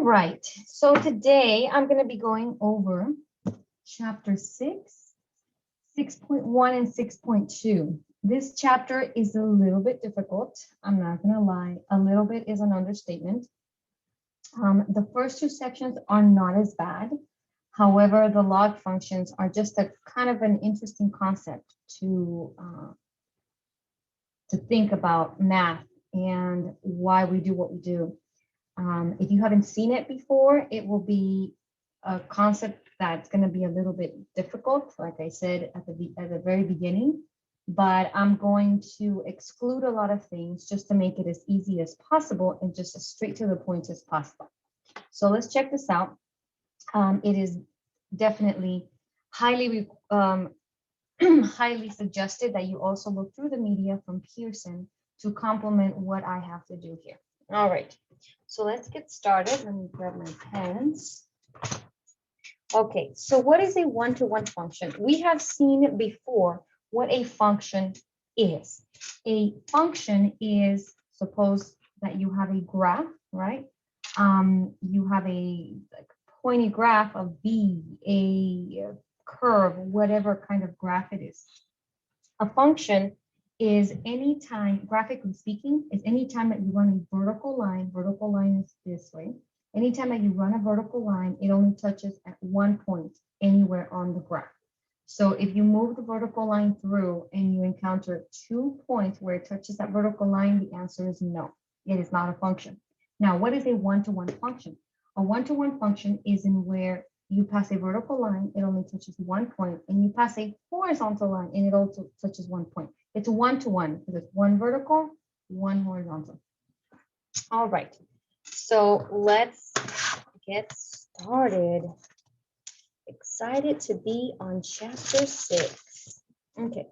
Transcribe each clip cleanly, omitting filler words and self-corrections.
right, so today I'm going to be going over chapter 6, 6.1 and 6.2. This chapter is a little bit difficult. I'm not going to lie. A little bit is an understatement. The first two sections are not as bad. However, the log functions are just a kind of an interesting concept to think about math and why we do what we do. If you haven't seen it before, it will be a concept that's going to be a little bit difficult, like I said at the very beginning, but I'm going to exclude a lot of things just to make it as easy as possible and just as straight to the point as possible. So let's check this out. It is definitely highly highly suggested that you also look through the media from Pearson to complement what I have to do here. All right, so let's get started. Let me grab my pens. Okay, so what is a one-to-one function? We have seen before what a function is. A function is, suppose that you have a graph, right? You have a pointy graph of B, a curve, whatever kind of graph it is. A function is any time, graphically speaking, is any time that you run a vertical line is this way. Anytime that you run a vertical line, it only touches at one point anywhere on the graph. So if you move the vertical line through and you encounter 2 points where it touches that vertical line, the answer is no, it is not a function. Now, what is a one-to-one function? A one-to-one function is in where you pass a vertical line, it only touches 1 point, and you pass a horizontal line, and it also touches 1 point. It's one-to-one because it's one vertical, one horizontal. All right, so let's get started. Excited to be on chapter 6. Okay,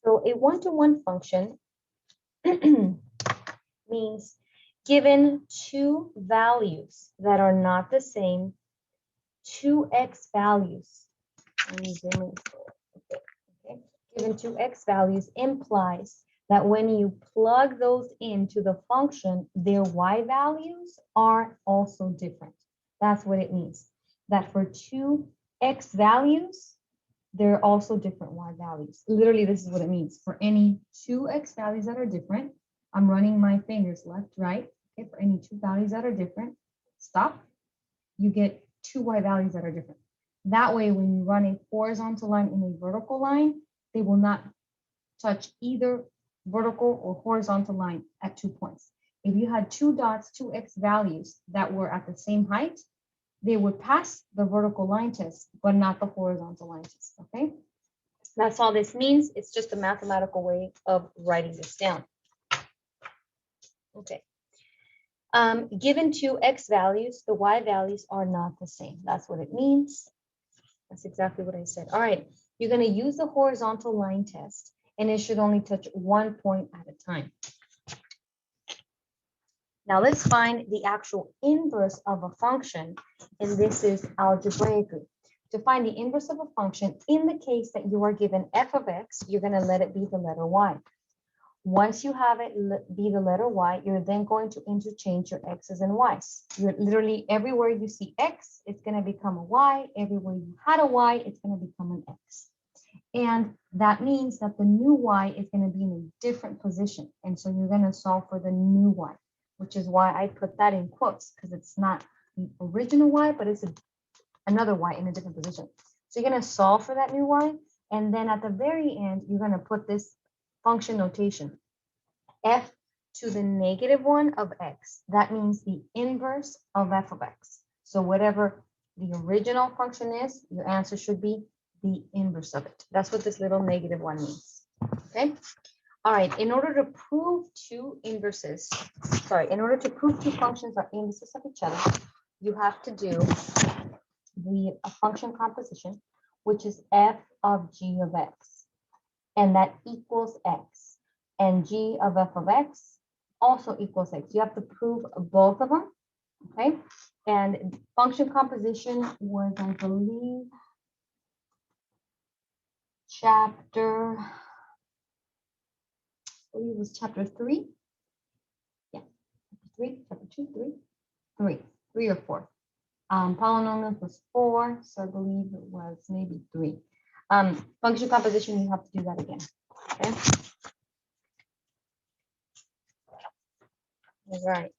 so a one-to-one function means given two values that are not the same, two x values. Okay. Given two x values implies that when you plug those into the function, their y values are also different. That's what it means. That for two x values, there are also different y values. Literally, this is what it means. For any two x values that are different, I'm running my fingers left, right. Okay, for any two values that are different, stop. You get two y values that are different. That way, when you run a horizontal line and a vertical line, they will not touch either vertical or horizontal line at 2 points. If you had two dots, two x values that were at the same height, they would pass the vertical line test, but not the horizontal line test, okay? That's all this means. It's just a mathematical way of writing this down. Okay. Given two x values, the y values are not the same. That's what it means. That's exactly what I said. All right, you're going to use the horizontal line test, and it should only touch 1 point at a time. Now let's find the actual inverse of a function, and this is algebraically. To find the inverse of a function, in the case that you are given f of x, you're going to let it be the letter y. Once you have it be the letter y, you're then going to interchange your x's and y's. You're literally everywhere you see x, it's going to become a y. Everywhere you had a y, it's going to become an x. And that means that the new y is going to be in a different position. And so you're going to solve for the new y, which is why I put that in quotes, because it's not the original y, but it's another y in a different position. So you're going to solve for that new y. And then at the very end, you're going to put this function notation, f to the -1 of x. That means the inverse of f of x. So whatever the original function is, your answer should be the inverse of it. That's what this little -1 means. Okay. All right. In order to prove in order to prove two functions are inverses of each other, you have to do the function composition, which is f of g of x. And that equals x, and g of f of x also equals x. You have to prove both of them, okay? And function composition was, I believe, chapter 3. Yeah, chapter 2, 3. 3 or 4. Polynomials was 4, so I believe it was maybe 3. Function composition, you have to do that again. Okay. All right.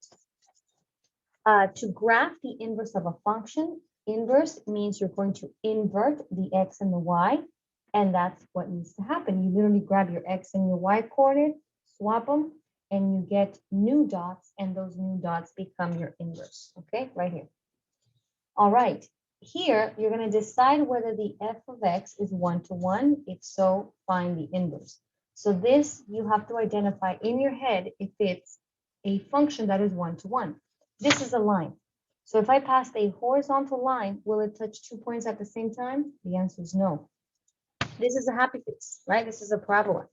To graph the inverse of a function, inverse means you're going to invert the x and the y, and that's what needs to happen. You literally grab your x and your y coordinate, swap them, and you get new dots, and those new dots become your inverse, okay, right here. All right, here you're going to decide whether the f of x is 1 to 1. If so, find the inverse. So this, you have to identify in your head if it's a function that is 1 to 1. This is a line. So if I pass a horizontal line, will it touch 2 points at the same time? The answer is no. This is a happy face, right? This is a parabola.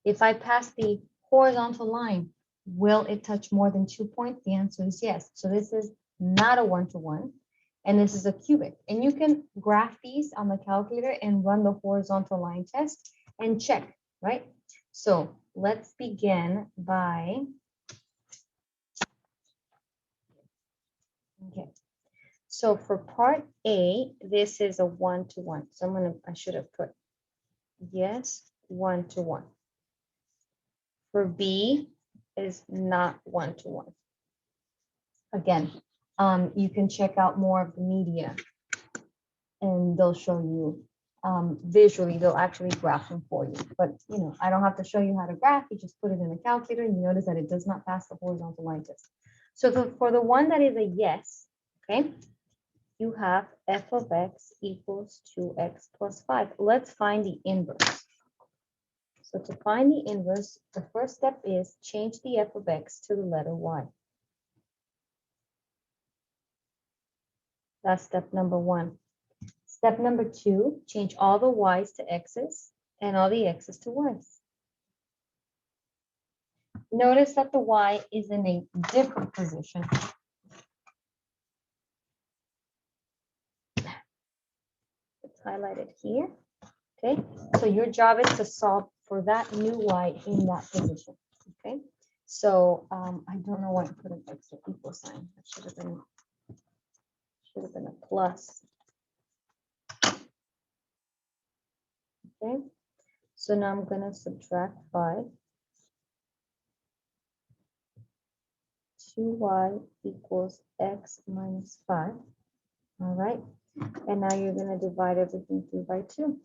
If I pass the horizontal line, will it touch more than 2 points? The answer is yes. So this is not a 1 to 1. And this is a cubic. And you can graph these on the calculator and run the horizontal line test and check, right? So let's begin by, okay. So for part A, this is a 1 to 1. So I should have put yes, 1 to 1. For B is not 1 to 1. Again, you can check out more of the media and they'll show you visually, they'll actually graph them for you. But you know, I don't have to show you how to graph, you just put it in a calculator and you notice that it does not pass the horizontal line test. So for the one that is a yes, okay, you have f of x equals 2x plus 5. Let's find the inverse. So to find the inverse, the first step is change the f of x to the letter y. That's step number 1. Step number 2, change all the y's to x's and all the x's to y's. Notice that the y is in a different position. It's highlighted here. Okay, so your job is to solve for that new y in that position. Okay, so I don't know why I put an extra equal sign. That should have been a plus. Okay, so now I'm gonna subtract 5. 2y equals x minus 5. All right, and now you're gonna divide everything through by 2.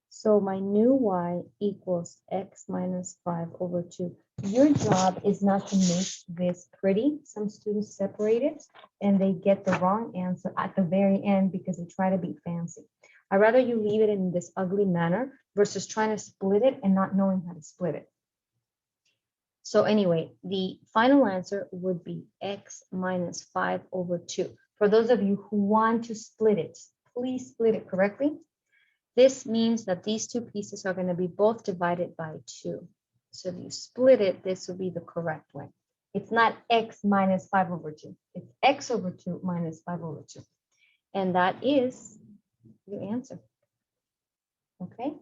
So my new y equals x minus 5 over 2. Your job is not to make this pretty. Some students separate it and they get the wrong answer at the very end because they try to be fancy. I'd rather you leave it in this ugly manner versus trying to split it and not knowing how to split it. So anyway, the final answer would be x minus 5 over 2. For those of you who want to split it, please split it correctly. This means that these two pieces are going to be both divided by 2. So if you split it, this will be the correct way. It's not x minus 5 over 2. It's x over 2 minus 5 over 2. And that is your answer. Okay.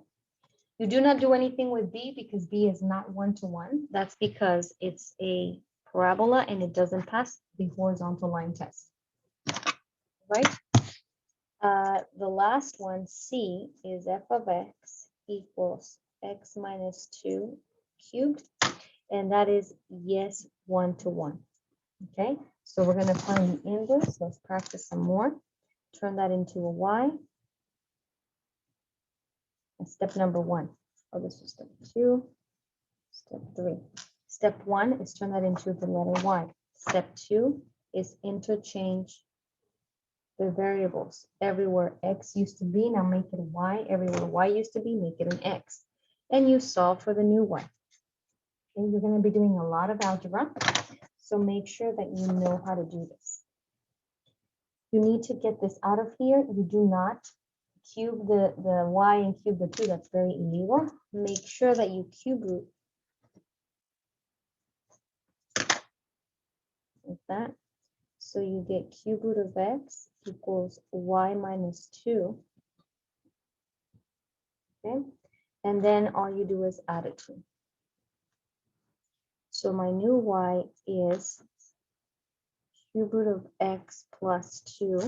You do not do anything with B because B is not 1 to 1. That's because it's a parabola and it doesn't pass the horizontal line test. Right? The last one, C, is f of x equals x minus 2 cubed. And that is yes, 1 to 1. Okay, so we're going to find the inverse. Let's practice some more. Turn that into a y. And step number 1. Oh, this was step 2. Step 3. Step 1 is turn that into the letter y. Step 2 is interchange the variables. Everywhere x used to be, now make it a y. Everywhere y used to be, make it an x. And you solve for the new y. Okay, you're going to be doing a lot of algebra, so make sure that you know how to do this. You need to get this out of here. You do not cube the y and cube the 2. That's very illegal. Make sure that you cube root like that. So you get cube root of x equals y minus 2. Okay, and then all you do is add it to. So my new y is cube root of x plus 2.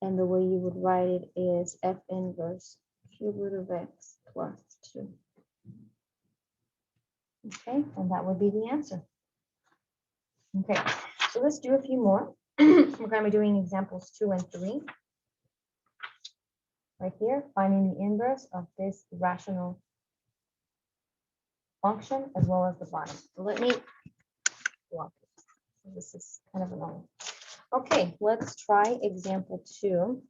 And the way you would write it is f inverse cube root of x plus 2. Okay, and that would be the answer. Okay, so let's do a few more. We're going to be doing examples 2 and 3. Right here, finding the inverse of this rational function as well as the bottom. So let me block it. So this is kind of annoying. Okay, let's try example 2.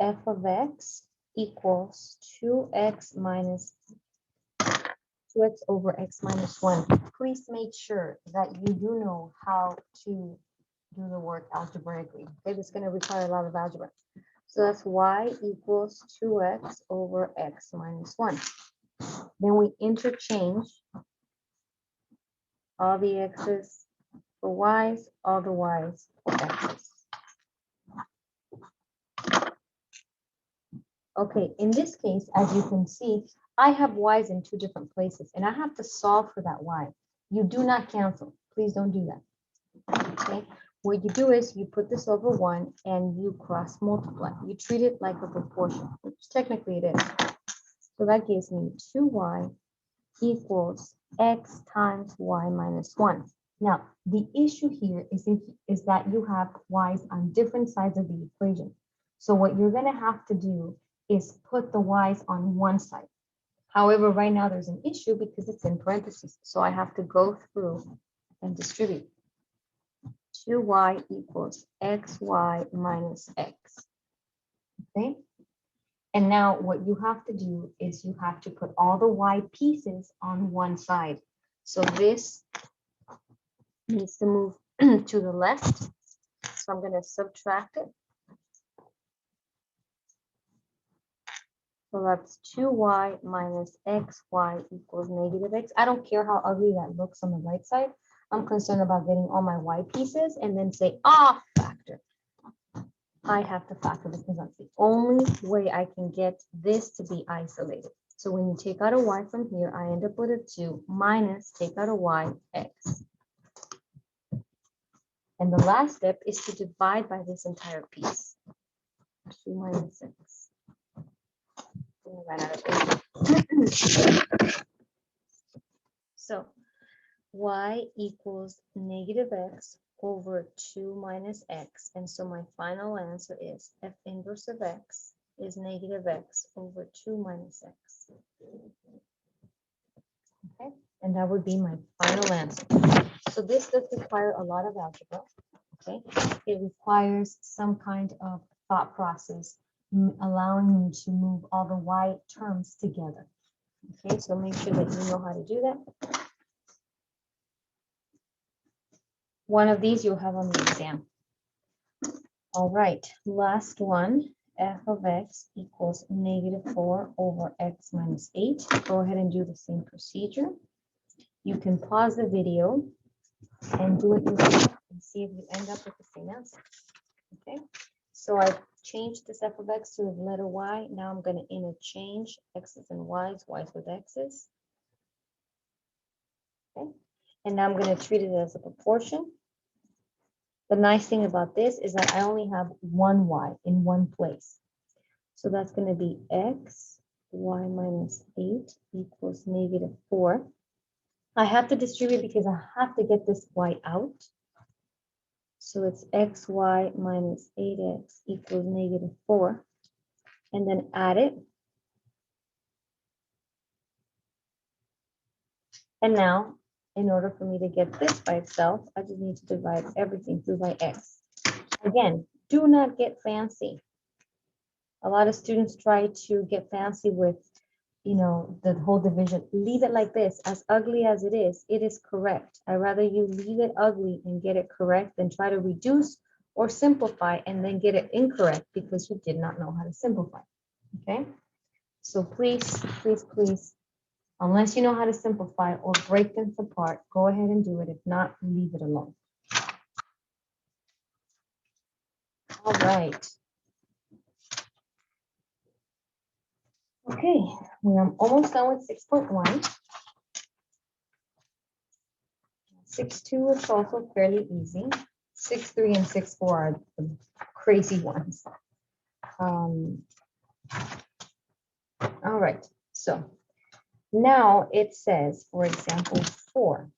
F of x equals 2x minus 2x over x minus 1. Please make sure that you do know how to do the work algebraically. Okay, this is going to require a lot of algebra. So that's y equals 2x over x minus 1. Then we interchange all the x's for y's, all the y's for x's. Okay, in this case, as you can see, I have y's in 2 different places, and I have to solve for that y. You do not cancel. Please don't do that. Okay, what you do is you put this over 1 and you cross multiply. You treat it like a proportion, which technically it is. So that gives me 2y equals x times y minus 1. Now, the issue here is that you have y's on different sides of the equation. So what you're going to have to do is put the y's on one side. However, right now there's an issue because it's in parentheses. So I have to go through and distribute. 2y equals xy minus x. Okay. And now what you have to do is you have to put all the y pieces on one side. So this needs to move to the left. So I'm going to subtract it. So that's 2y minus xy equals negative x. I don't care how ugly that looks on the right side. I'm concerned about getting all my y pieces and then say, factor. I have to factor because that's the only way I can get this to be isolated. So when you take out a y from here, I end up with a 2 minus take out a y, x. And the last step is to divide by this entire piece. 2 minus x. So y equals negative x over 2 minus x. And so my final answer is f inverse of x is negative x over 2 minus x. Okay, and that would be my final answer. So this does require a lot of algebra. Okay, it requires some kind of thought process, allowing you to move all the y terms together. Okay, so make sure that you know how to do that. One of these you'll have on the exam. All right, last one, f of x equals negative 4 over x minus 8. Go ahead and do the same procedure. You can pause the video and do it yourself and see if you end up with the same answer. Okay, so I've changed this f of x to the letter y. Now I'm going to interchange x's and y's with x's. Okay, and now I'm going to treat it as a proportion. The nice thing about this is that I only have one y in one place. So that's going to be x, y minus 8 equals negative 4. I have to distribute because I have to get this y out. So it's xy minus 8x equals negative 4. And then add it. And now, in order for me to get this by itself, I just need to divide everything through by x. Again, do not get fancy. A lot of students try to get fancy with, the whole division. Leave it like this. As ugly as it is correct. I'd rather you leave it ugly and get it correct than try to reduce or simplify and then get it incorrect because you did not know how to simplify. Okay? So please, please, please, unless you know how to simplify or break things apart, go ahead and do it. If not, leave it alone. All right. Okay, we are almost done with 6.1. 6-2 is also fairly easy. 6-3 and 6-4 are the crazy ones. All right, so now it says, for example, 4.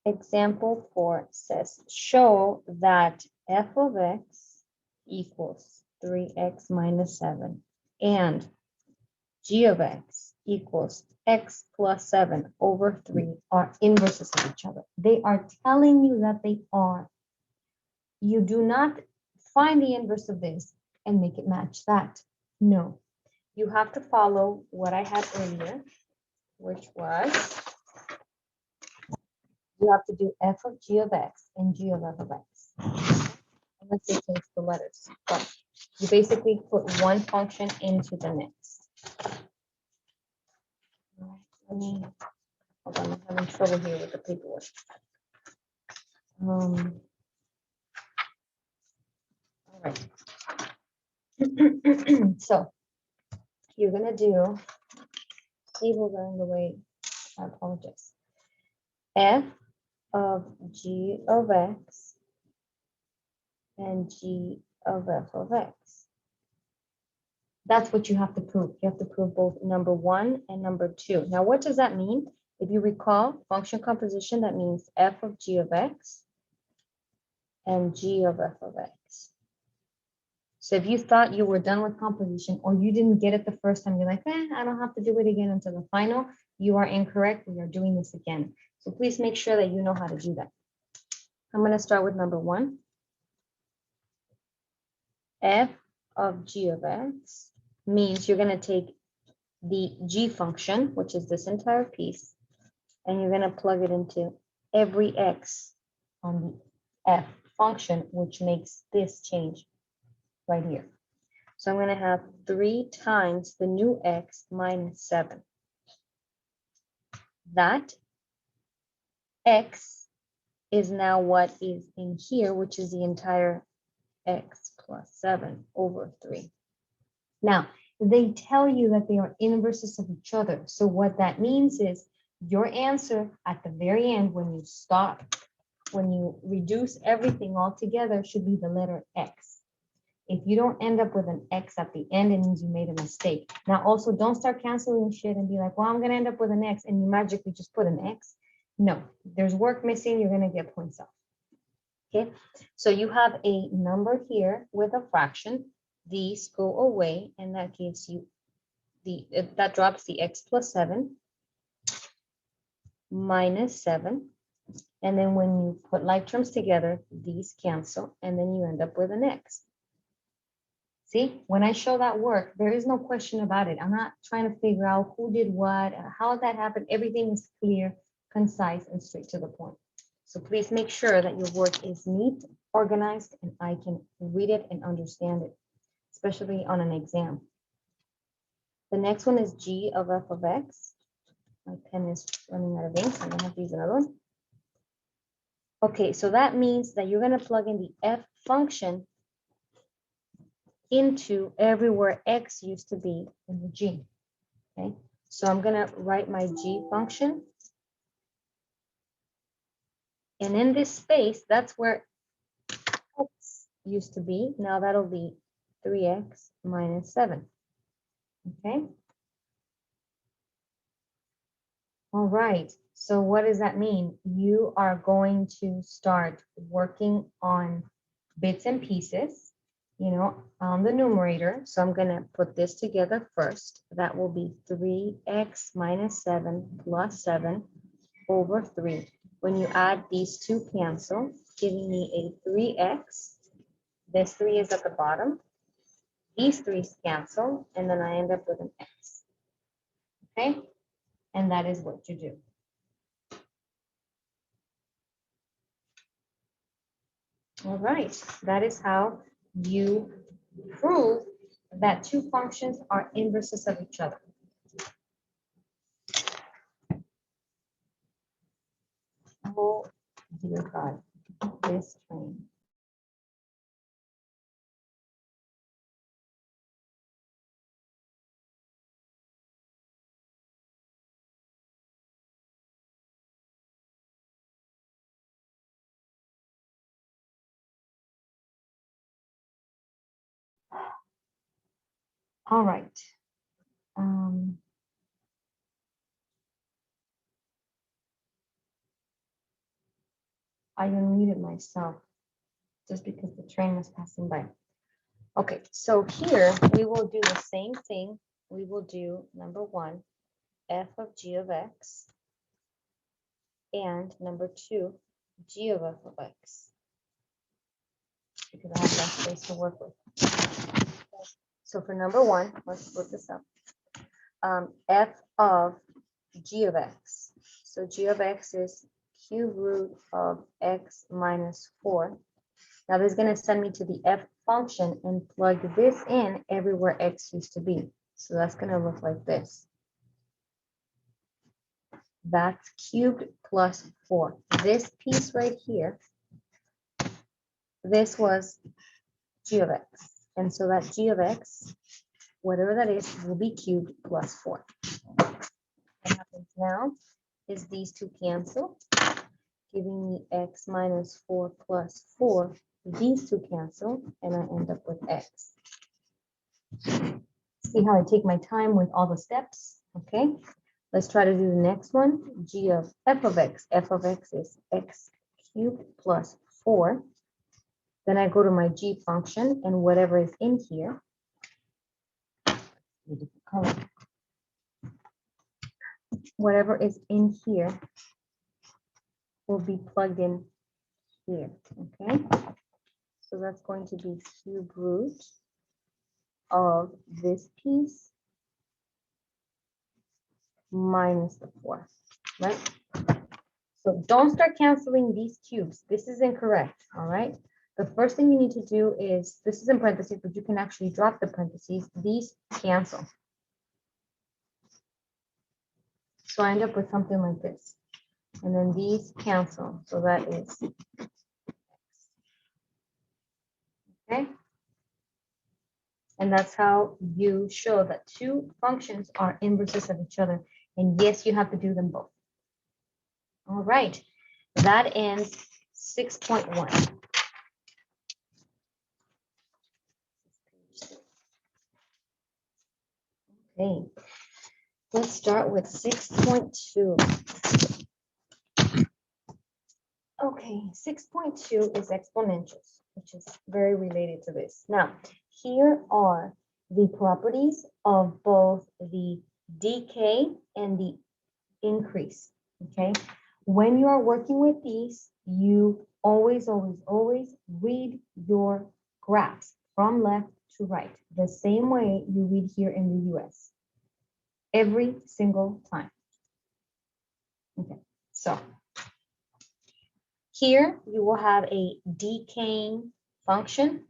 Example 4 says, show that f of x equals 3x minus 7 and g of x equals x plus 7 over 3 are inverses of each other. They are telling you that they are. You do not find the inverse of this and make it match that. No, you have to follow what I had earlier, which was you have to do f of g of x and g of f of x. Unless they change the letters. But you basically put one function into the next. All right, let me, hold on, I'm having trouble here with the paperwork. All right. So you're gonna do, tables are in the way, I apologize. F of g of x and g of f of x. That's what you have to prove. You have to prove both number 1 and number 2. Now, what does that mean? If you recall function composition, that means f of g of x and g of f of x. So if you thought you were done with composition or you didn't get it the first time, you're like, I don't have to do it again until the final, you are incorrect. We are doing this again. So please make sure that you know how to do that. I'm going to start with number 1. F of g of x means you're going to take the g function, which is this entire piece, and you're going to plug it into every x on the f function, which makes this change right here. So I'm going to have 3 times the new x minus 7. That x is now what is in here, which is the entire x plus 7 over 3. Now, they tell you that they are inverses of each other. So what that means is your answer at the very end, when you stop, when you reduce everything all together, should be the letter x. If you don't end up with an x at the end, it means you made a mistake. Now, also, don't start canceling shit and be like, well, I'm going to end up with an x, and you magically just put an x. No, there's work missing. You're going to get points off. Okay, so you have a number here with a fraction. These go away, and that gives you that drops the x plus 7 minus 7. And then when you put like terms together, these cancel, and then you end up with an x. See, when I show that work, there is no question about it. I'm not trying to figure out who did what, how that happened. Everything is clear, concise, and straight to the point. So please make sure that your work is neat, organized, and I can read it and understand it, especially on an exam. The next one is g of f of x. My pen is running out of ink, so I'm gonna have to use another one. Okay, so that means that you're gonna plug in the f function into everywhere x used to be in the g. Okay, so I'm gonna write my g function. And in this space, that's where x used to be. Now that'll be 3x minus 7. Okay. All right. So what does that mean? You are going to start working on bits and pieces, on the numerator. So I'm going to put this together first. That will be 3x minus 7 plus 7 over 3. When you add these two cancel, giving me a 3x. This 3 is at the bottom. These 3's cancel, and then I end up with an x. Okay? And that is what you do. All right, that is how you prove that two functions are inverses of each other. Oh, dear God, this train. All right. I unmuted myself just because the train was passing by. Okay, so here we will do the same thing. We will do number 1, f of g of x, and number 2, g of f of x, because I have less space to work with. So for number 1, let's split this up. F of g of x. So g of x is cube root of x minus 4. Now this is going to send me to the f function and plug this in everywhere x used to be. So that's going to look like this. That's cubed plus 4. This piece right here, this was g of x. And so that g of x, whatever that is, will be cubed plus 4. What happens now is these two cancel, giving me x minus 4 plus 4. These two cancel, and I end up with x. See how I take my time with all the steps? Okay, let's try to do the next one. G of f of x. F of x is x cubed plus 4. Then I go to my g function, and whatever is in here, whatever is in here will be plugged in here. Okay, so that's going to be cube root of this piece minus the 4, right? So don't start canceling these cubes. This is incorrect, all right? The first thing you need to do is, this is in parentheses, but you can actually drop the parentheses. These cancel. So I end up with something like this. And then these cancel. So that is x. Okay? And that's how you show that two functions are inverses of each other. And yes, you have to do them both. All right. That ends 6.1. Okay. Let's start with 6.2. Okay, 6.2 is exponentials, which is very related to this. Now, here are the properties of both the decay and the increase, okay? When you are working with these, you always read your graphs from left to right, the same way you read here in the US, every single time. Okay, so here you will have a decaying function.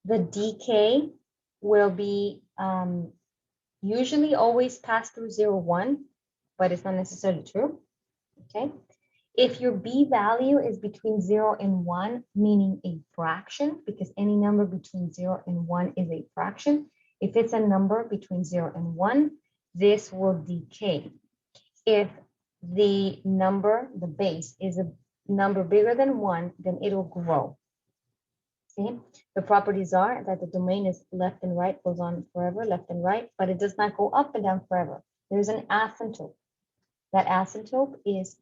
The decay will be usually always pass through 0, 1, but it's not necessarily true, okay? If your b value is between 0 and 1, meaning a fraction, because any number between 0 and 1 is a fraction. If it's a number between 0 and 1, this will decay. If the number, the base, is a number bigger than 1, then it'll grow. See, the properties are that the domain is left and right, goes on forever, left and right, but it does not go up and down forever. There's an asymptote. That asymptote is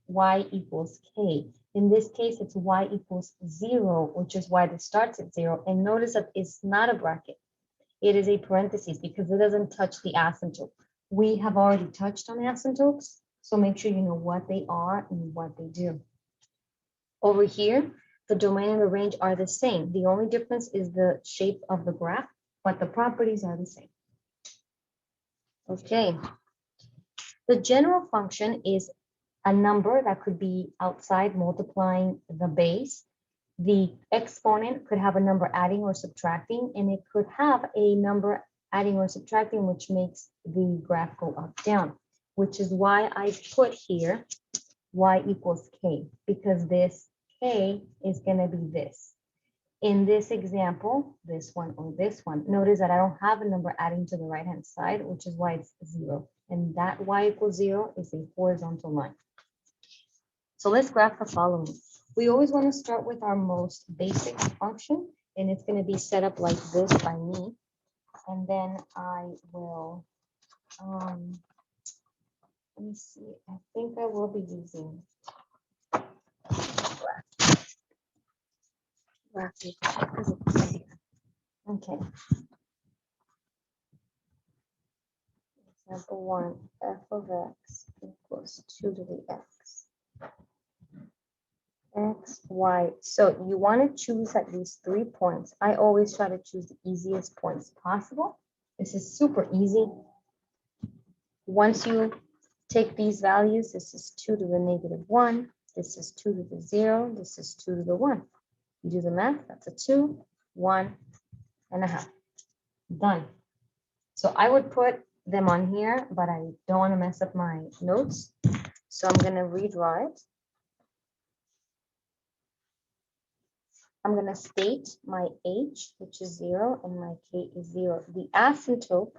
y equals k. In this case, it's y equals 0, which is why this starts at 0. And notice that it's not a bracket. It is a parenthesis because it doesn't touch the asymptote. We have already touched on asymptotes, so make sure you know what they are and what they do. Over here, the domain and the range are the same. The only difference is the shape of the graph, but the properties are the same. Okay. The general function is a number that could be outside multiplying the base. The exponent could have a number adding or subtracting, and it could have a number adding or subtracting, which makes the graph go up, down, which is why I put here y equals k, because this k is going to be this. In this example, this one or this one, notice that I don't have a number adding to the right-hand side, which is why it's 0. And that y equals 0 is a horizontal line. So let's graph the following. We always want to start with our most basic function, and it's going to be set up like this by me. And then I will, let me see, I think I will be using graphic. Okay. Example 1, f of x equals 2 to the x. X, y. So you want to choose at least 3 points. I always try to choose the easiest points possible. This is super easy. Once you take these values, this is 2 to the negative 1. This is 2 to the 0. This is 2 to the 1. You do the math, that's a 2, 1 and a half. Done. So I would put them on here, but I don't want to mess up my notes. So I'm going to redraw it. I'm going to state my h, which is 0, and my k is 0. The asymptote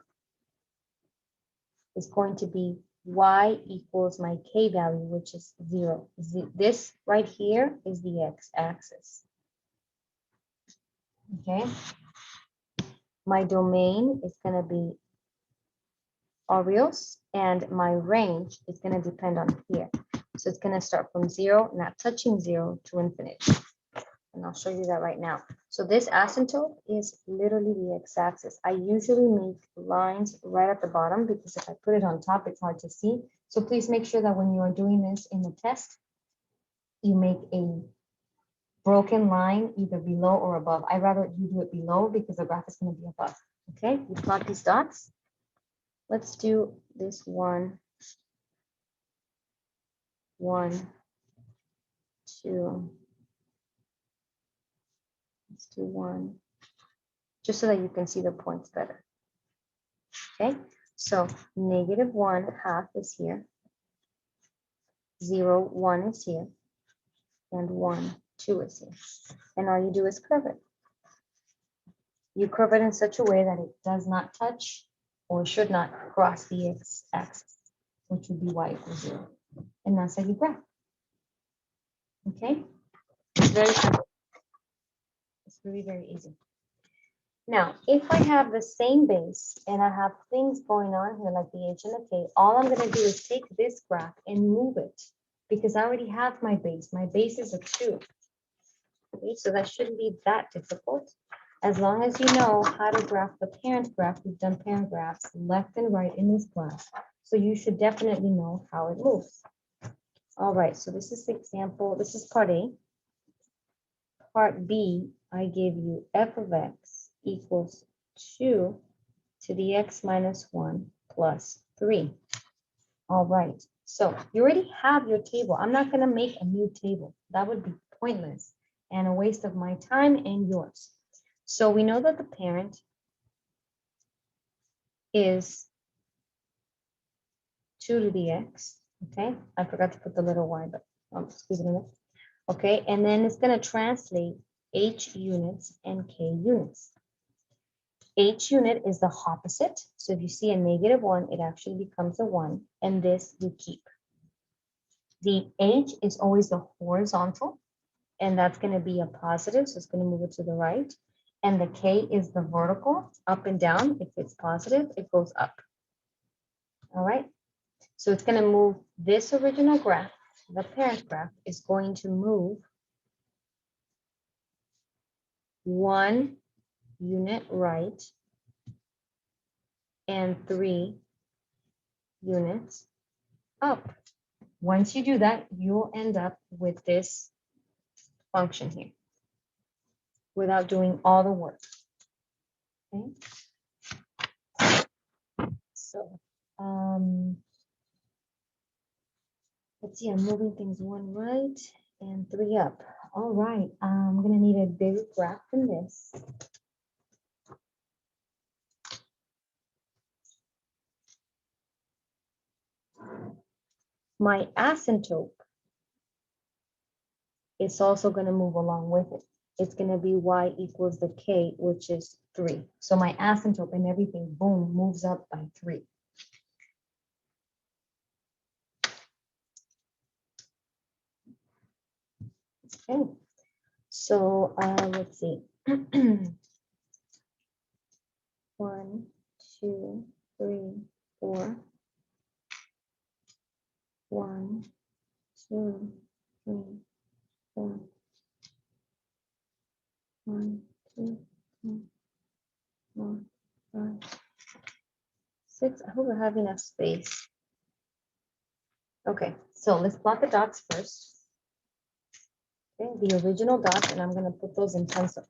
is going to be y equals my k value, which is 0. This right here is the x-axis. Okay. My domain is going to be Oreos, and my range is going to depend on here. So it's going to start from 0, not touching 0, to infinity. And I'll show you that right now. So this asymptote is literally the x-axis. I usually make lines right at the bottom because if I put it on top, it's hard to see. So please make sure that when you are doing this in the test, you make a broken line either below or above. I'd rather you do it below because the graph is going to be above. Okay, you plot these dots. Let's do this 1, 1, 2. Let's do 1, just so that you can see the points better. Okay, so negative 1 half is here, 0, 1 is here, and 1, 2 is here. And all you do is curve it. You curve it in such a way that it does not touch or should not cross the x-axis, which would be y equals 0. And that's how you graph. Okay, it's very simple. It's really very easy. Now, if I have the same base and I have things going on here like the h and the k, all I'm going to do is take this graph and move it because I already have my base. My base is a 2. Okay, so that shouldn't be that difficult. As long as you know how to graph the parent graph, we've done parent graphs left and right in this class. So you should definitely know how it moves. All right, so this is the example. This is part A. Part B, I gave you f of x equals 2 to the x minus 1 plus 3. All right, so you already have your table. I'm not going to make a new table. That would be pointless and a waste of my time and yours. So we know that the parent is 2 to the x, okay? I forgot to put the little y, but excuse me. Okay, and then it's going to translate h units and k units. H unit is the opposite. So if you see a negative 1, it actually becomes a 1, and this you keep. The h is always the horizontal, and that's going to be a positive, so it's going to move it to the right. And the k is the vertical, up and down. If it's positive, it goes up. All right, so it's going to move this original graph, the parent graph, is going to move 1 unit right and 3 units up. Once you do that, you'll end up with this function here without doing all the work. Okay. So let's see, I'm moving things 1 right and 3 up. All right, I'm gonna need a bigger graph than this. My asymptote is also going to move along with it. It's going to be y equals the k, which is 3. So my asymptote and everything, boom, moves up by 3. Okay, so let's see. 1, 2, 3, 4. 1, 2, 3, 4. 1, 2, 3, 4, 5, 6. I hope I have enough space. Okay, so let's plot the dots first. Okay, the original dots, and I'm going to put those in pencil.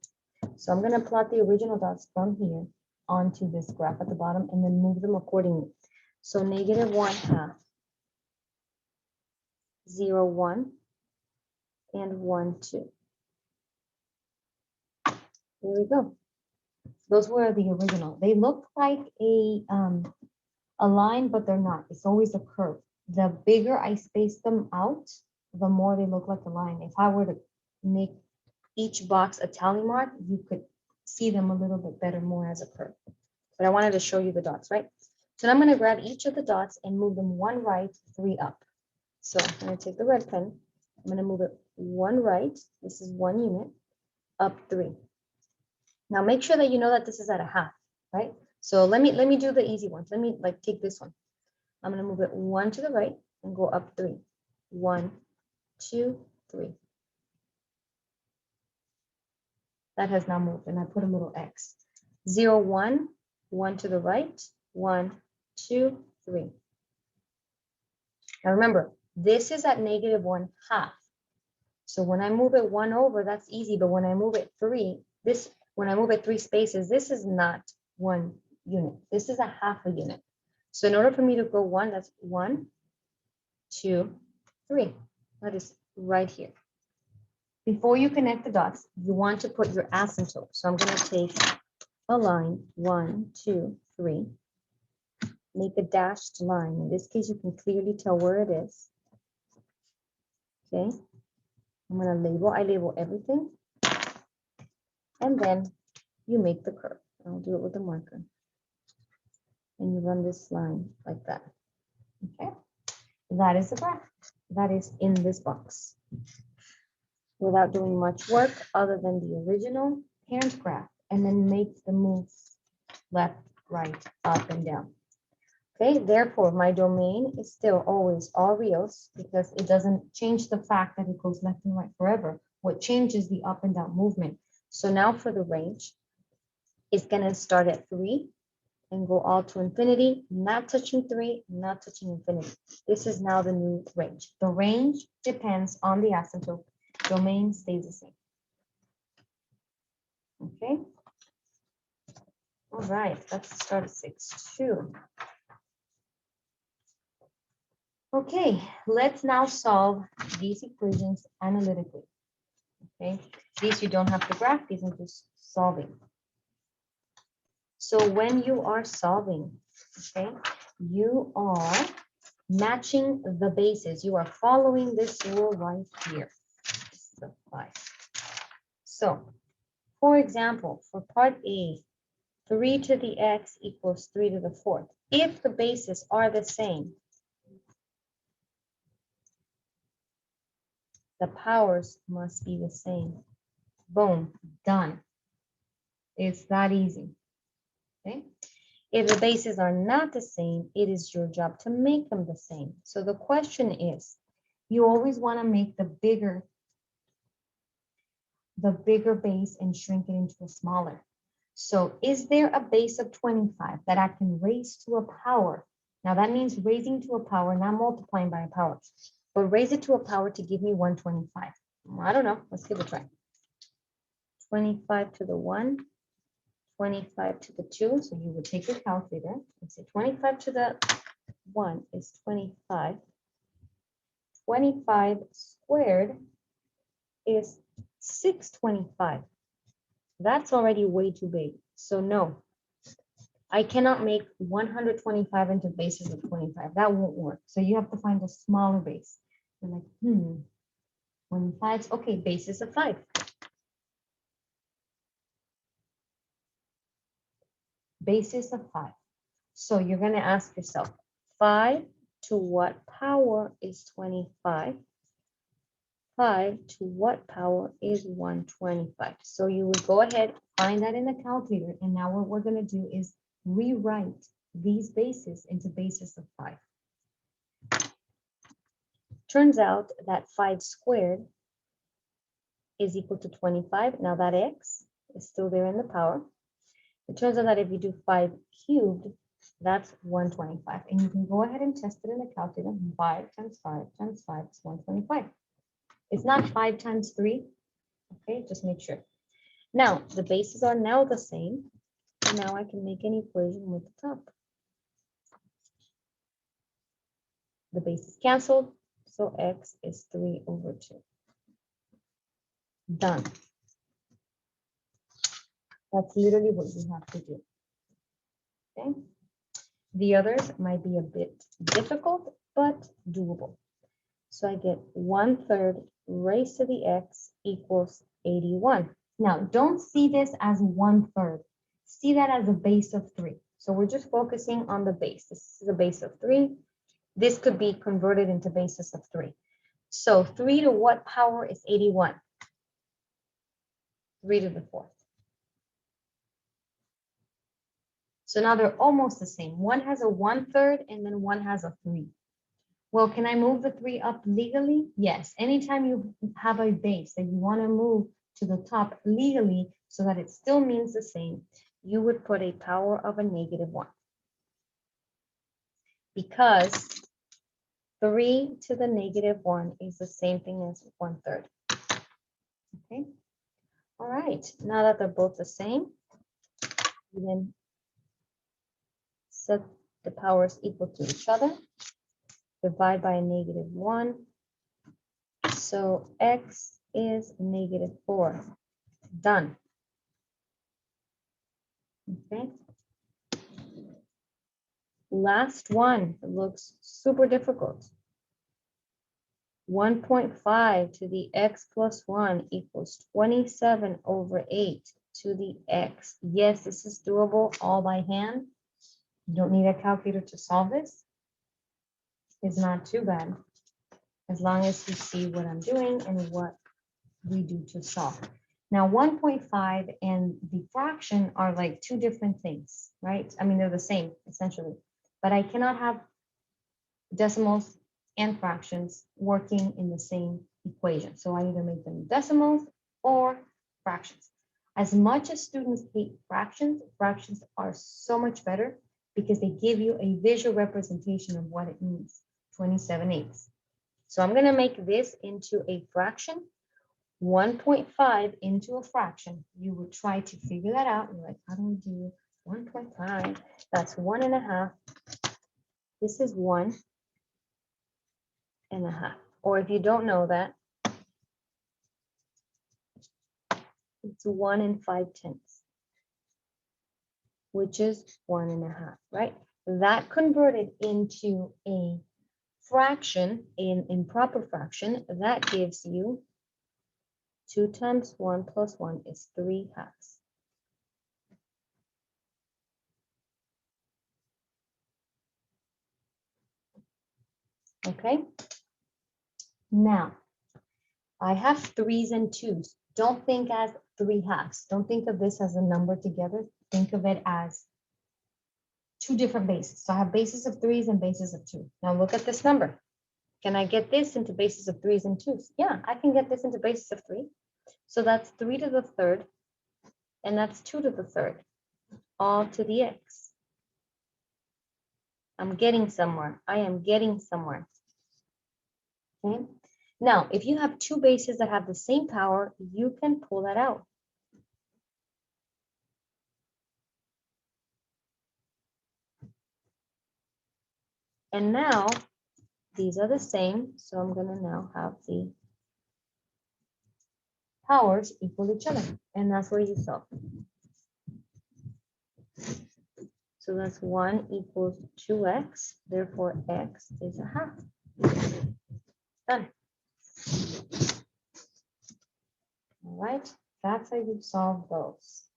So I'm going to plot the original dots from here onto this graph at the bottom and then move them accordingly. So -1/2, 0, 1, and 1, 2. There we go. Those were the original. They look like a line, but they're not. It's always a curve. The bigger I space them out, the more they look like a line. If I were to make each box a tally mark, you could see them a little bit better, more as a curve. But I wanted to show you the dots, right? So now I'm going to grab each of the dots and move them 1 right, 3 up. So I'm going to take the red pen. I'm going to move it 1 right. This is 1 unit, up 3. Now make sure that you know that this is at a half, right? So let me do the easy ones. Let me like take this one. I'm going to move it 1 to the right and go up 3. 1, 2, 3. That has now moved, and I put a little X. 0, 1, 1 to the right, 1, 2, 3. Now remember, this is at -1/2. So when I move it 1 over, that's easy. But when I move it 3, when I move it 3 spaces, this is not 1 unit. This is a half a unit. So in order for me to go 1, that's 1, 2, 3. That is right here. Before you connect the dots, you want to put your asymptote. So I'm going to take a line, 1, 2, 3. Make a dashed line. In this case, you can clearly tell where it is. Okay. I'm going to label. I label everything. And then you make the curve. I'll do it with a marker. And you run this line like that. Okay. That is the graph. That is in this box. Without doing much work other than the original parent graph, and then make the moves left, right, up, and down. Okay, therefore, my domain is still always all reals because it doesn't change the fact that it goes left and right forever. What changes the up and down movement. So now for the range, it's going to start at 3 and go all to infinity, not touching 3, not touching infinity. This is now the new range. The range depends on the asymptote. Domain stays the same. Okay. All right, let's start at 6.2. Okay, let's now solve these equations analytically. Okay, these you don't have to graph, these are just solving. So when you are solving, okay, you are matching the bases. You are following this rule right here. This is the 5. So, for example, for part A, 3 to the x equals 3 to the 4th. If the bases are the same, the powers must be the same. Boom, done. It's that easy. Okay. If the bases are not the same, it is your job to make them the same. So the question is, you always want to make the bigger base and shrink it into a smaller. So is there a base of 25 that I can raise to a power? Now that means raising to a power, not multiplying by a power, but raise it to a power to give me 125. I don't know, let's give it a try. 25 to the 1, 25 to the 2, so you would take your calculator and say 25 to the 1 is 25. 25 squared is 625. That's already way too big. So no, I cannot make 125 into bases of 25. That won't work. So you have to find a smaller base. You're like, 25, okay, basis of 5. Basis of 5. So you're going to ask yourself, 5 to what power is 25? 5 to what power is 125? So you would go ahead, find that in the calculator, and now what we're going to do is rewrite these bases into bases of 5. Turns out that 5 squared is equal to 25. Now that x is still there in the power. It turns out that if you do 5 cubed, that's 125. And you can go ahead and test it in a calculator. 5 times 5 times 5 is 125. It's not 5 times 3. Okay, just make sure. Now, the bases are now the same. And now I can make an equation with the top. The base is canceled, so x is 3 over 2. Done. That's literally what you have to do. Okay. The others might be a bit difficult, but doable. So I get 1/3 raised to the x equals 81. Now, don't see this as 1/3. See that as a base of 3. So we're just focusing on the base. This is a base of 3. This could be converted into bases of 3. So 3 to what power is 81? 3 to the 4th. So now they're almost the same. One has a 1/3 and then one has a 3. Well, can I move the 3 up legally? Yes. Anytime you have a base that you want to move to the top legally so that it still means the same, you would put a power of a -1. Because 3 to the -1 is the same thing as 1/3. Okay. All right. Now that they're both the same, you then set the powers equal to each other. Divide by a -1. So x is -4. Done. Okay. Last one looks super difficult. 1.5 to the x plus 1 equals 27 over 8 to the x. Yes, this is doable all by hand. You don't need a calculator to solve this. It's not too bad, as long as you see what I'm doing and what we do to solve. Now, 1.5 and the fraction are like two different things, right? I mean, they're the same, essentially. But I cannot have decimals and fractions working in the same equation. So I either make them decimals or fractions. As much as students hate fractions, fractions are so much better because they give you a visual representation of what it means, 27/8. So I'm going to make this into a fraction, 1.5 into a fraction. You would try to figure that out. You're like, how do we do 1.5? That's 1.5. This is 1.5. Or if you don't know that, it's 1 5/10, which is 1.5, right? That converted into a fraction, in improper fraction, that gives you 2 times 1 plus 1 is 3/2. Okay. Now, I have 3s and 2s. Don't think as 3/2. Don't think of this as a number together. Think of it as two different bases. So I have bases of 3s and bases of 2. Now look at this number. Can I get this into bases of 3s and 2s? Yeah, I can get this into bases of 3. So that's 3 to the 3rd, and that's 2 to the 3rd, all to the x. I'm getting somewhere. I am getting somewhere. Okay. Now, if you have two bases that have the same power, you can pull that out. And now, these are the same, so I'm going to now have the powers equal each other, and that's where you solve. So that's 1 equals 2x, therefore x is 1/2. Done. All right, that's how you solve those.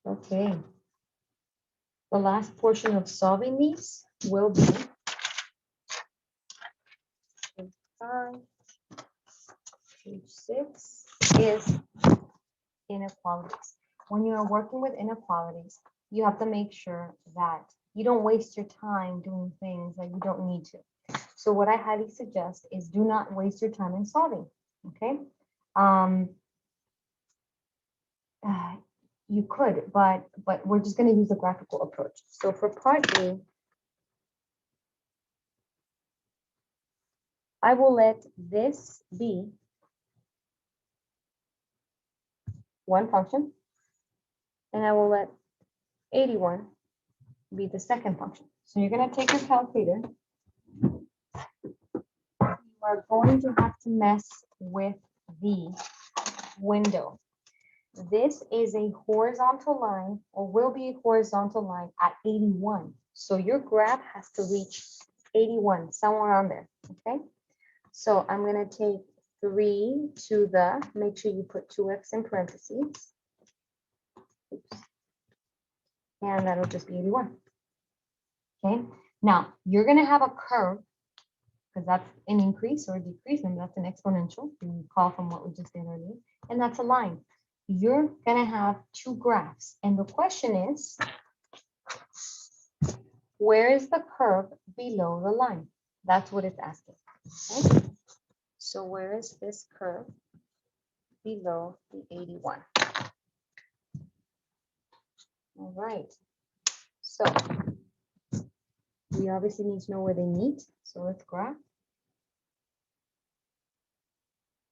Okay. The last portion of solving these will be page 5, page 6. is inequalities. When you are working with inequalities, you have to make sure that you don't waste your time doing things that you don't need to. So what I highly suggest is do not waste your time in solving, okay? You could, but we're just going to use a graphical approach. So for part A, I will let this be one function, and I will let 81 be the second function. So you're going to take your calculator. You are going to have to mess with the window. This is a horizontal line, or will be a horizontal line at 81. So your graph has to reach 81, somewhere on there, okay? So I'm going to take 3 to the, make sure you put 2x in parentheses. Oops. And that'll just be 81. Okay, now you're going to have a curve, because that's an increase or a decrease, and that's an exponential. You recall from what we just did earlier, and that's a line. You're going to have 2 graphs, and the question is, where is the curve below the line? That's what it's asking. Okay? So where is this curve below the 81? All right. So we obviously need to know where they meet. So let's graph.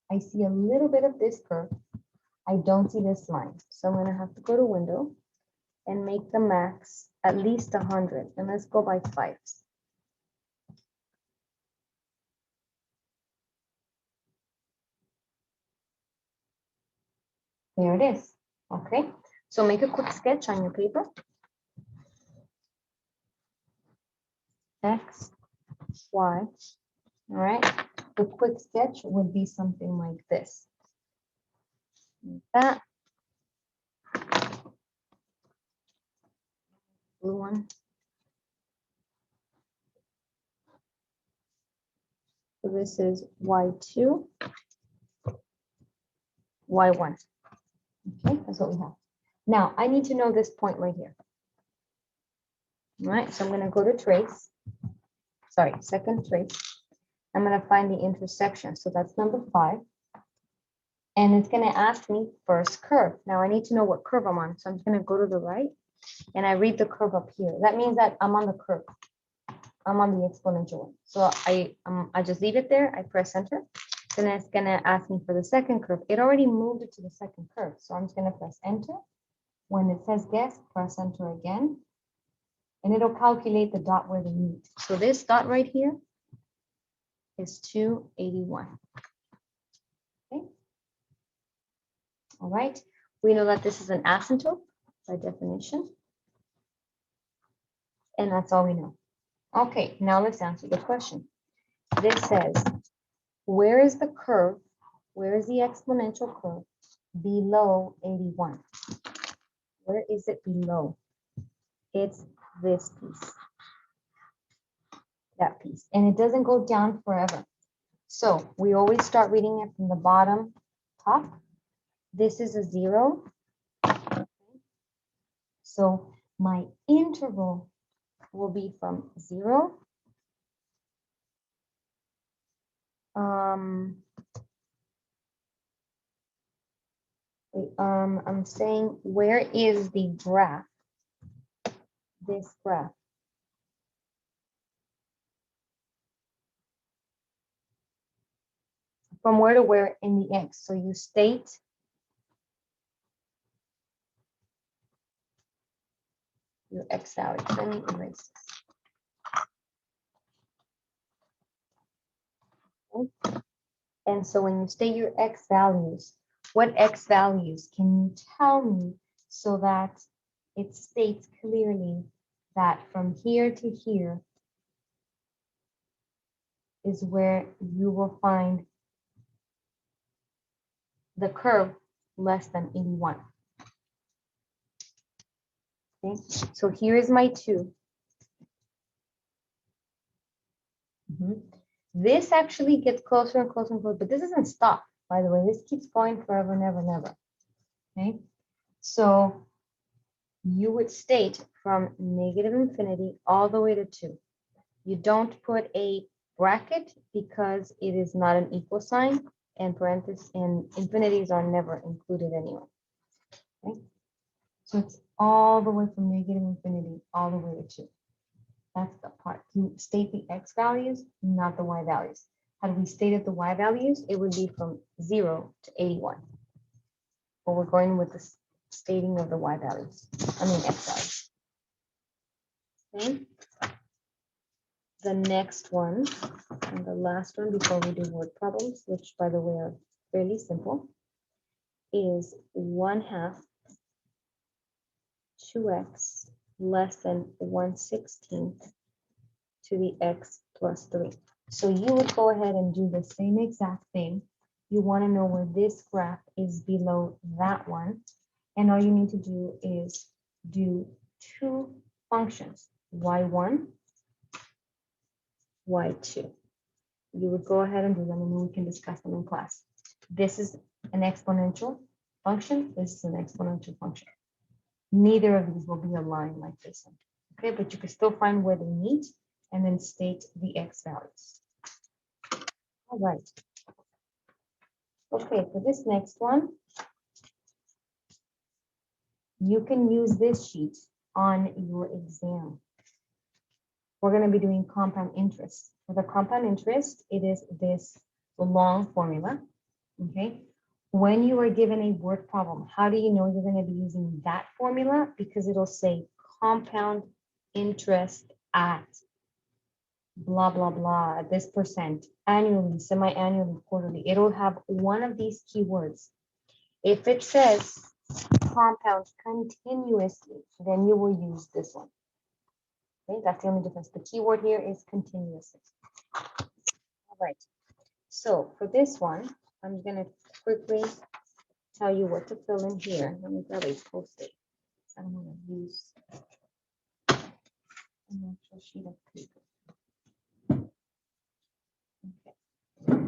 I see a little bit of this curve. I don't see this line. So I'm going to have to go to window and make the max at least 100. And let's go by 5s. There it is. Okay. So make a quick sketch on your paper. X, Y. All right. The quick sketch would be something like this. Like that. Blue one. So this is Y2, Y1. Okay, that's what we have. Now I need to know this point right here. All right, so I'm going to go to trace. Sorry, second trace. I'm going to find the intersection. So that's number 5. And it's going to ask me first curve. Now I need to know what curve I'm on. So I'm going to go to the right and I read the curve up here. That means that I'm on the curve. I'm on the exponential one. So I just leave it there. I press enter. Then it's going to ask me for the second curve. It already moved it to the second curve. So I'm just going to press enter. When it says guess, press enter again. And it'll calculate the dot where they meet. So this dot right here is 281. Okay. All right. We know that this is an asymptote by definition. And that's all we know. Okay, now let's answer the question. This says, where is the curve? Where is the exponential curve below 81? Where is it below? It's this piece. That piece. And it doesn't go down forever. So we always start reading it from the bottom top. This is a 0. So my interval will be from 0. I'm saying, where is the graph? This graph. From where to where in the X. So you state your X value. Let me erase this. Okay. And so when you state your X values, what X values can you tell me so that it states clearly that from here to here is where you will find the curve less than 81. Okay, so here is my 2. This actually gets closer and closer and closer, but this doesn't stop. By the way, this keeps going forever, never, never. Okay, so you would state from negative infinity all the way to 2. You don't put a bracket because it is not an equal sign, and parentheses and infinities are never included anyway. Okay, so it's all the way from negative infinity all the way to 2. That's the part. You state the x values, not the y values. Had we stated the y values, it would be from 0 to 81. But we're going with the stating of the y values, I mean x values. Okay. The next one, and the last one before we do word problems, which by the way are fairly simple, is 1/2 2x less than 1/16 to the x plus 3. So you would go ahead and do the same exact thing. You want to know where this graph is below that one. And all you need to do is do 2 functions, y1, y2. You would go ahead and do them and then we can discuss them in class. This is an exponential function. This is an exponential function. Neither of these will be aligned like this one. Okay, but you can still find where they meet and then state the x values. All right. Okay, for this next one, you can use this sheet on your exam. We're going to be doing compound interest. For the compound interest, it is this long formula. Okay. When you are given a word problem, how do you know you're going to be using that formula? Because it'll say compound interest at blah, blah, blah, this percent, annually, semi-annually, quarterly. It'll have one of these keywords. If it says compound continuously, then you will use this one. Okay, that's the only difference. The keyword here is continuously. All right. So for this one, I'm going to quickly tell you what to fill in here. Let me grab a Post-it. I don't want to use an actual sheet of paper. Okay.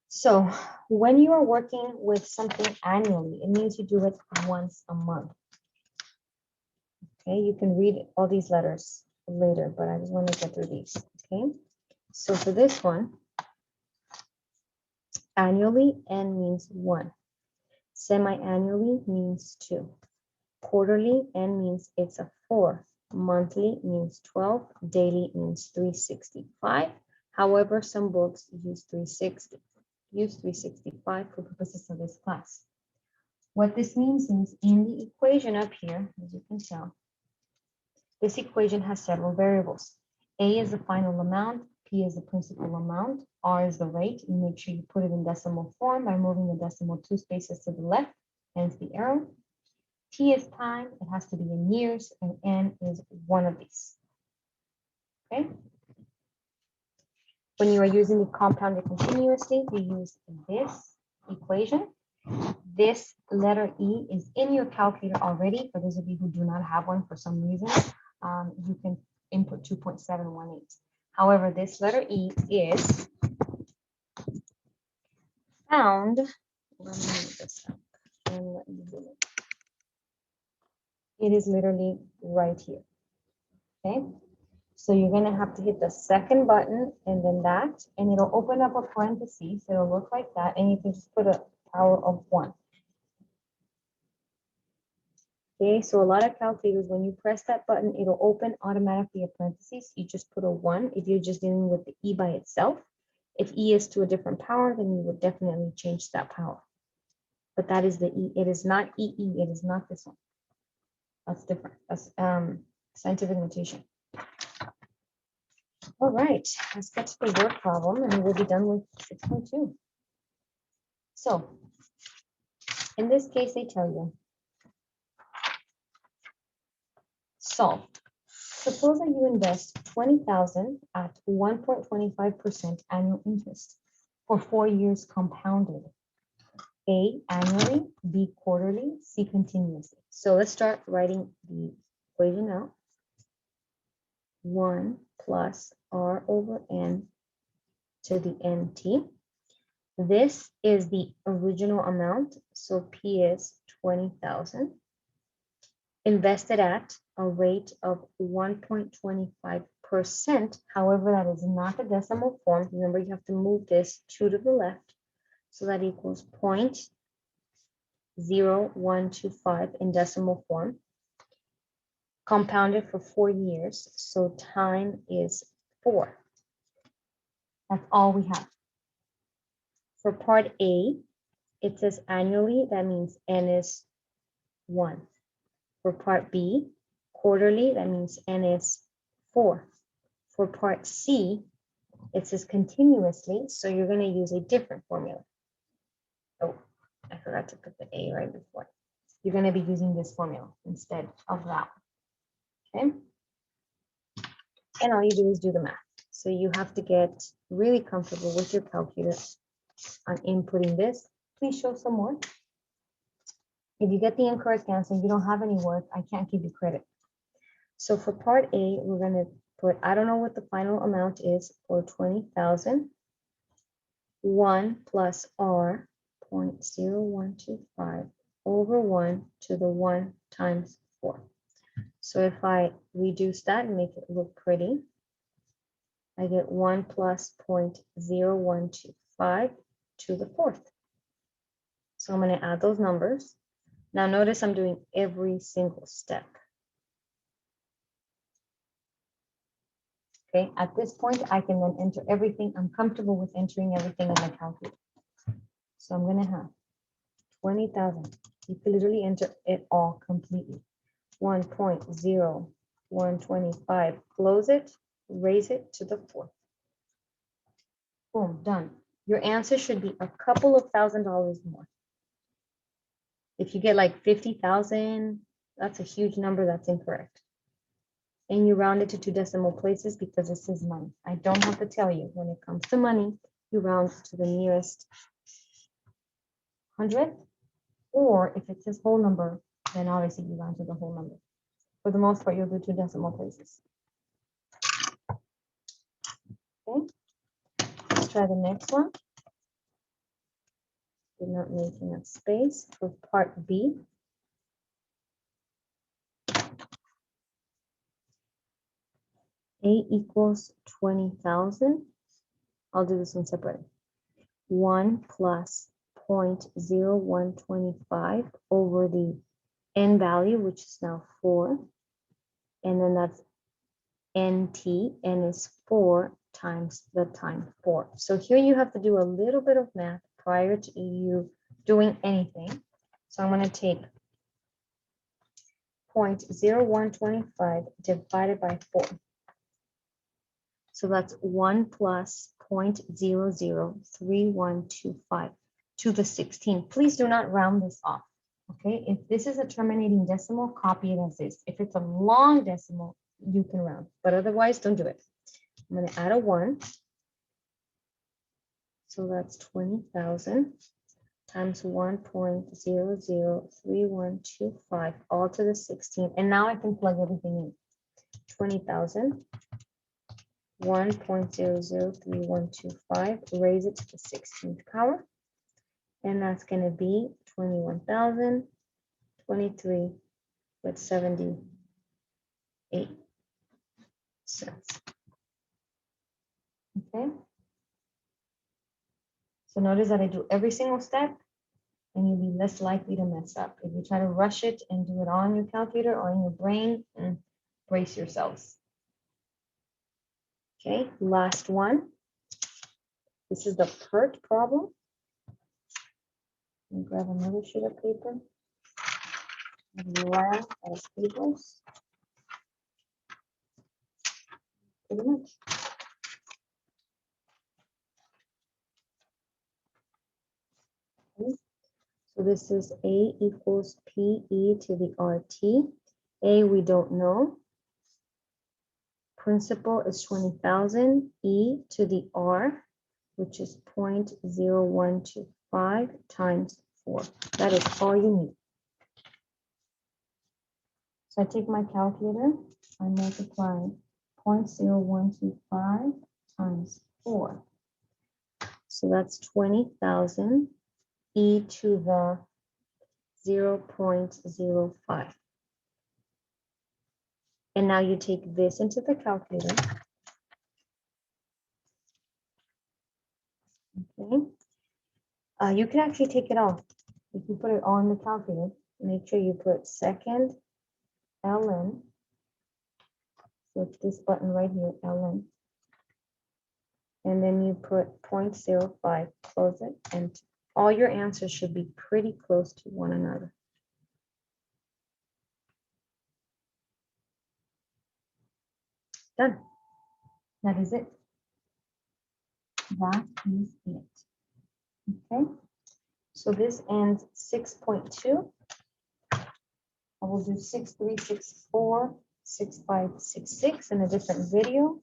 So when you are working with something annually, it means you do it once a month. Okay, you can read all these letters later, but I just want to get through these. Okay, so for this one, annually, N means 1. Semi-annually means 2. Quarterly, N means it's a 4. Monthly means 12. Daily means 365. However, some books use 360. Use 365 for purposes of this class. What this means is in the equation up here, as you can tell, this equation has several variables. A is the final amount, P is the principal amount, R is the rate. You make sure you put it in decimal form by moving the decimal 2 spaces to the left, hence the arrow. T is time, it has to be in years, and N is one of these. Okay. When you are using the compounded continuously, you use this equation. This letter E is in your calculator already. For those of you who do not have one for some reason, you can input 2.718. However, this letter E is found. Let me move this up and let you zoom in. It is literally right here. Okay. So you're going to have to hit the second button and then that, and it'll open up a parenthesis. It'll look like that, and you can just put a power of 1. Okay, so a lot of calculators, when you press that button, it'll open automatically a parenthesis. You just put a 1 if you're just dealing with the E by itself. If E is to a different power, then you would definitely change that power. But that is the E. It is not EE. It is not this one. That's different. That's scientific notation. All right, let's get to the word problem and we'll be done with 6.2. So in this case, they tell you, solve. Suppose that you invest 20,000 at 1.25% annual interest for 4 years compounded. A, annually, B, quarterly, C, continuously. So let's start writing the equation out. 1 plus R over N to the NT. This is the original amount, so P is 20,000. Invested at a rate of 1.25%. However, that is not the decimal form. Remember, you have to move this 2 to the left. So that equals 0.0125 in decimal form. Compounded for 4 years, so time is 4. That's all we have. For part A, it says annually, that means N is 1. For part B, quarterly, that means N is 4. For part C, it says continuously, so you're going to use a different formula. Oh, I forgot to put the A right before. You're going to be using this formula instead of that. Okay? And all you do is do the math. So you have to get really comfortable with your calculator on inputting this. Please show some more. If you get the incorrect answer, you don't have any work, I can't give you credit. So for part A, we're going to put, I don't know what the final amount is for 20,000. 1 plus R 0.0125 over 1 to the 1 times 4. So if I reduce that and make it look pretty, I get 1 plus 0.0125 to the 4th. So I'm going to add those numbers. Now notice I'm doing every single step. Okay, at this point, I can then enter everything. I'm comfortable with entering everything in my calculator. So I'm going to have 20,000. You can literally enter it all completely. 1.0125, close it, raise it to the 4th. Boom, done. Your answer should be a couple of $1,000s more. If you get like 50,000, that's a huge number, that's incorrect. And you round it to 2 decimal places because this is money. I don't have to tell you, when it comes to money, you round to the nearest hundredth, or if it says whole number, then obviously you round to the whole number. For the most part, you'll do 2 decimal places. Okay, let's try the next one. Did not make enough space for part B. A equals 20,000. I'll do this one separately. 1 plus 0.0125 over the N value, which is now 4. And then that's NT, N is 4 times the time 4. So here you have to do a little bit of math prior to you doing anything. So I'm going to take 0.0125 divided by 4. So that's 1 plus 0.003125 to the 16. Please do not round this off. Okay, if this is a terminating decimal, copy it as is. If it's a long decimal, you can round, but otherwise don't do it. I'm going to add a 1. So that's 20,000 times 1.003125 all to the 16. And now I can plug everything in. 20,000, 1.003125, raise it to the 16th power. And that's going to be 21,023 with 78 cents. Okay. So notice that I do every single step and you'll be less likely to mess up. If you try to rush it and do it on your calculator or in your brain, brace yourselves. Okay, last one. This is the PERT problem. Let me grab another sheet of paper. Last of papers. Pretty much. Okay. So this is A equals PE to the RT. A we don't know. Principal is 20,000. E to the R, which is 0.0125 times 4. That is all you need. So I take my calculator, I multiply 0.0125 times 4. So that's 20,000 e to the 0.05. And now you take this into the calculator. Okay. You can actually take it off. If you put it on the calculator, make sure you put second ln. So it's this button right here, ln. And then you put 0.05, close it, and all your answers should be pretty close to one another. Done. That is it. That is it. Okay. So this ends 6.2. I will do 6364, 6566 in a different video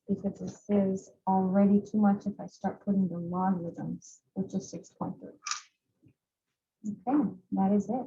Because this is already too much if I start putting the logarithms, which is 6.3. Okay, that is it.